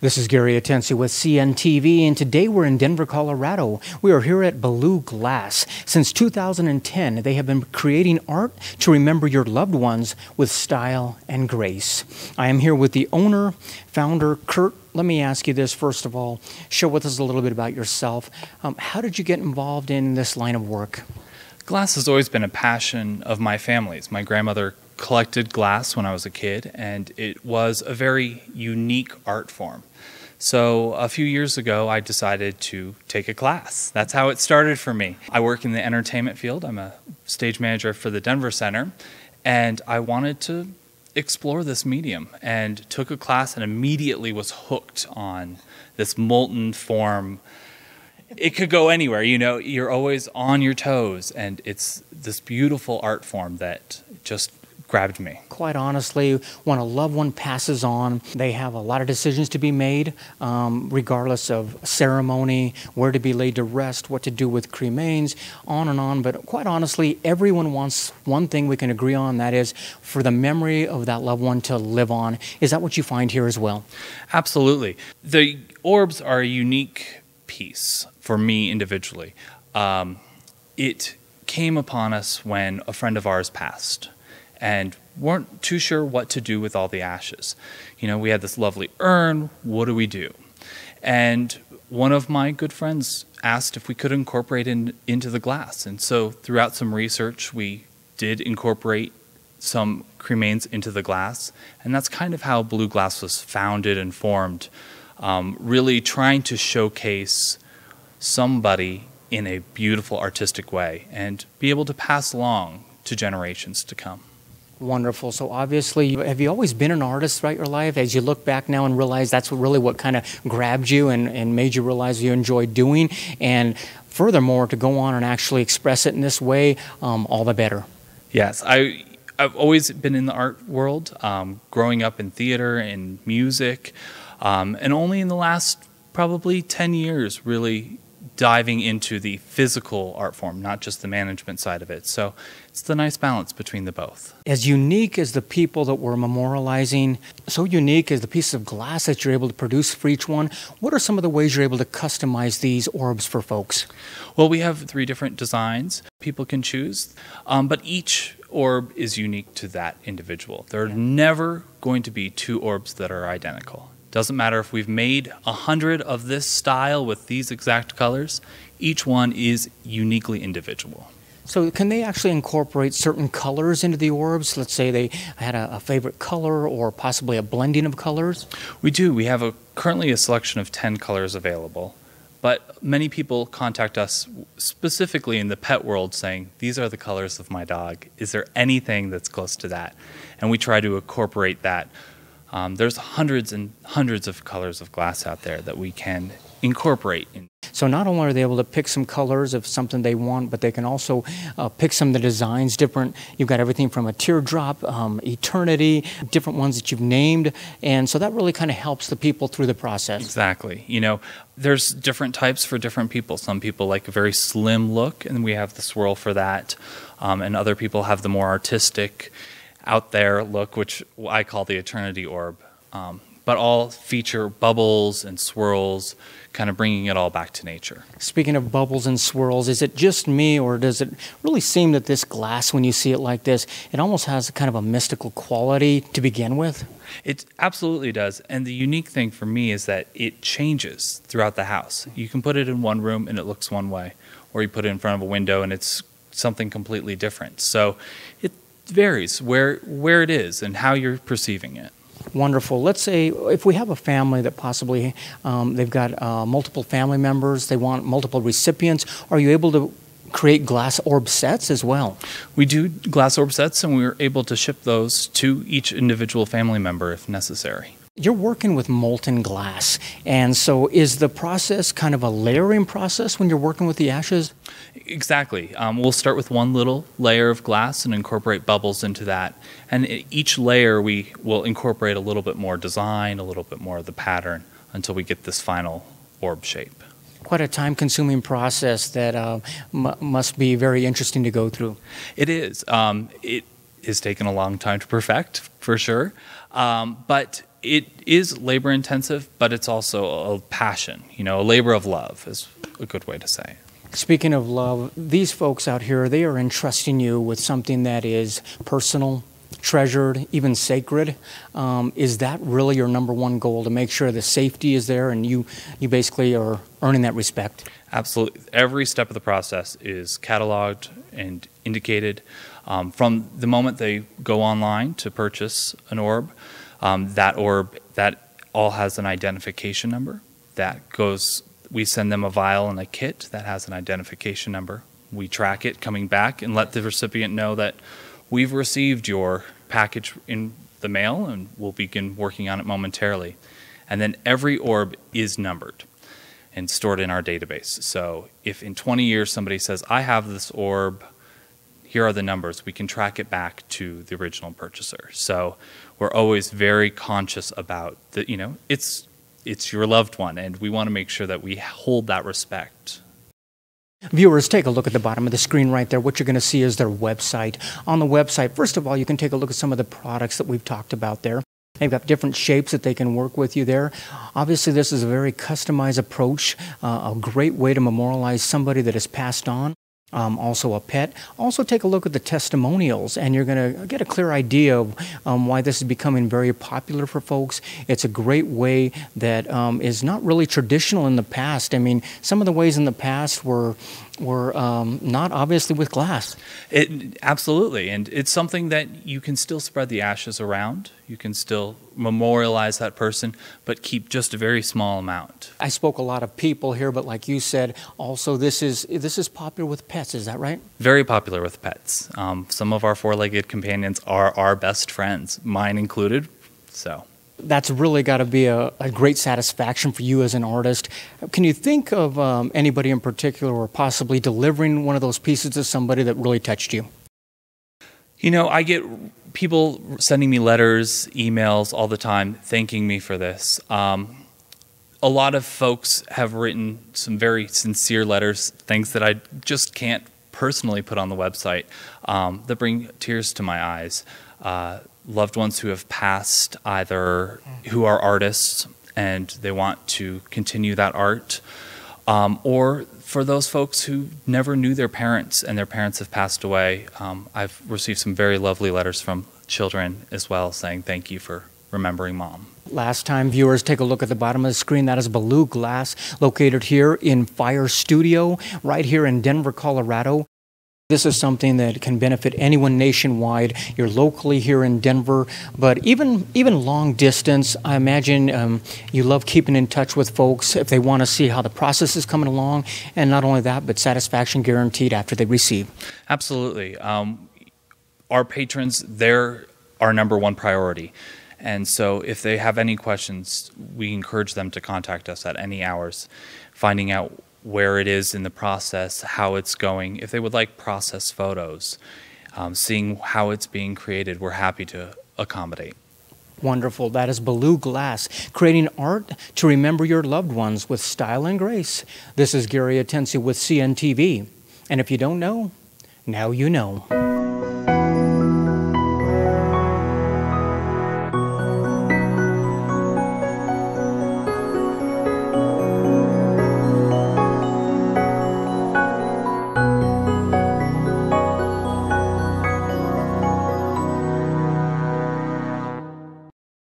This is Gary Atensi with CNTV, and today we're in Denver, Colorado. We are here at Baloo Glass. Since 2010, they have been creating art to remember your loved ones with style and grace. I am here with the owner, founder, Kurt. Let me ask you this first of all. Share with us a little bit about yourself. How did you get involved in this line of work? Glass has always been a passion of my family's. My grandmother collected glass when I was a kid, and it was a very unique art form. So a few years ago, I decided to take a class. That's how it started for me. I work in the entertainment field. I'm a stage manager for the Denver Center, and I wanted to explore this medium and took a class and immediately was hooked on this molten form. It could go anywhere, you know, you're always on your toes, and it's this beautiful art form that just grabbed me. Quite honestly, when a loved one passes on, they have a lot of decisions to be made, regardless of ceremony, where to be laid to rest, what to do with cremains, on and on. But quite honestly, everyone wants one thing we can agree on, that is for the memory of that loved one to live on. Is that what you find here as well? Absolutely. The orbs are a unique piece for me individually. It came upon us when a friend of ours passed and weren't too sure what to do with all the ashes. You know, we had this lovely urn, what do we do? And one of my good friends asked if we could incorporate into the glass. And so throughout some research, we did incorporate some cremains into the glass. And that's kind of how Baloo Glass was founded and formed, really trying to showcase somebody in a beautiful artistic way and be able to pass along to generations to come. Wonderful. So obviously, have you always been an artist throughout your life? As you look back now and realize that's what kind of grabbed you and made you realize you enjoy doing, and furthermore, to go on and actually express it in this way, all the better. Yes, I've always been in the art world, growing up in theater and music, and only in the last probably 10 years really diving into the physical art form, not just the management side of it. So it's the nice balance between the both. As unique as the people that we're memorializing, so unique as the piece of glass that you're able to produce for each one, what are some of the ways you're able to customize these orbs for folks? Well, we have 3 different designs people can choose, but each orb is unique to that individual. There are never going to be 2 orbs that are identical. Doesn't matter if we've made 100 of this style with these exact colors, each one is uniquely individual. So can they actually incorporate certain colors into the orbs? Let's say they had a favorite color or possibly a blending of colors? We do. We have currently a selection of 10 colors available, but many people contact us specifically in the pet world saying, these are the colors of my dog. Is there anything that's close to that? And we try to incorporate that. There's hundreds and hundreds of colors of glass out there that we can incorporate. So not only are they able to pick some colors of something they want, but they can also pick some of the designs different. You've got everything from a teardrop, eternity, different ones that you've named. And so that really kind of helps the people through the process. Exactly. You know, there's different types for different people. Some people like a very slim look, and we have the swirl for that. And other people have the more artistic, out there look, which I call the eternity orb, but all feature bubbles and swirls, kind of bringing it all back to nature. Speaking of bubbles and swirls, is it just me, or does it really seem that this glass, when you see it like this, it almost has kind of a mystical quality to begin with? It absolutely does, and the unique thing for me is that it changes throughout the house. You can put it in one room and it looks one way, or you put it in front of a window and it's something completely different. So it varies where it is and how you're perceiving it. Wonderful. Let's say if we have a family that possibly they've got multiple family members, they want multiple recipients, are you able to create glass orb sets as well? We do glass orb sets, and we're able to ship those to each individual family member if necessary. You're working with molten glass, and so is the process kind of a layering process when you're working with the ashes? Exactly. We'll start with one little layer of glass and incorporate bubbles into that. And each layer we will incorporate a little bit more design, a little bit more of the pattern until we get this final orb shape. Quite a time-consuming process that must be very interesting to go through. It is. It has taken a long time to perfect, for sure. But It is labor intensive, but it's also a passion, a labor of love is a good way to say it. Speaking of love, these folks out here, they are entrusting you with something that is personal, treasured, even sacred. Is that really your number one goal, to make sure the safety is there and you basically are earning that respect? Absolutely. Every step of the process is cataloged and indicated. From the moment they go online to purchase an orb, that all has an identification number. We send them a vial and a kit that has an identification number. We track it coming back and let the recipient know that we've received your package in the mail and we'll begin working on it momentarily. And then every orb is numbered and stored in our database. So if in 20 years somebody says, I have this orb, here are the numbers, we can track it back to the original purchaser. So we're always very conscious about that, it's your loved one, and we want to make sure that we hold that respect. Viewers, take a look at the bottom of the screen right there. What you're going to see is their website. On the website, first of all, you can take a look at some of the products that we've talked about there. They've got different shapes that they can work with you there. Obviously, this is a very customized approach, a great way to memorialize somebody that has passed on. Also a pet. Also take a look at the testimonials, and you're going to get a clear idea of why this is becoming very popular for folks. It's a great way that is not really traditional in the past. I mean, some of the ways in the past were not obviously with glass. Absolutely, and it's something that you can still spread the ashes around. You can still memorialize that person, but keep just a very small amount. I spoke a lot of people here, but like you said, also this is popular with pets. Is that right? Very popular with pets. Some of our four-legged companions are our best friends, mine included. So. That's really got to be a great satisfaction for you as an artist. Can you think of anybody in particular, or possibly delivering one of those pieces to somebody that really touched you? I get people sending me letters, emails all the time, thanking me for this. A lot of folks have written some very sincere letters, things that I just can't personally put on the website, that bring tears to my eyes. Loved ones who have passed, either who are artists and they want to continue that art, or for those folks who never knew their parents and their parents have passed away. I've received some very lovely letters from children as well saying thank you for remembering Mom. Last time, viewers, take a look at the bottom of the screen. That is Baloo Glass, located here in Fire Studio, right here in Denver, Colorado. This is something that can benefit anyone nationwide. You're locally here in Denver, but even long distance, I imagine you love keeping in touch with folks if they want to see how the process is coming along, and not only that, but satisfaction guaranteed after they receive. Absolutely. Our patrons, they're our number one priority. And so if they have any questions, we encourage them to contact us at any hours, finding out where it is in the process, how it's going. If they would like process photos, seeing how it's being created, we're happy to accommodate. Wonderful. That is Baloo Glass, creating art to remember your loved ones with style and grace. This is Gary Atensi with CNTV. And if you don't know, now you know.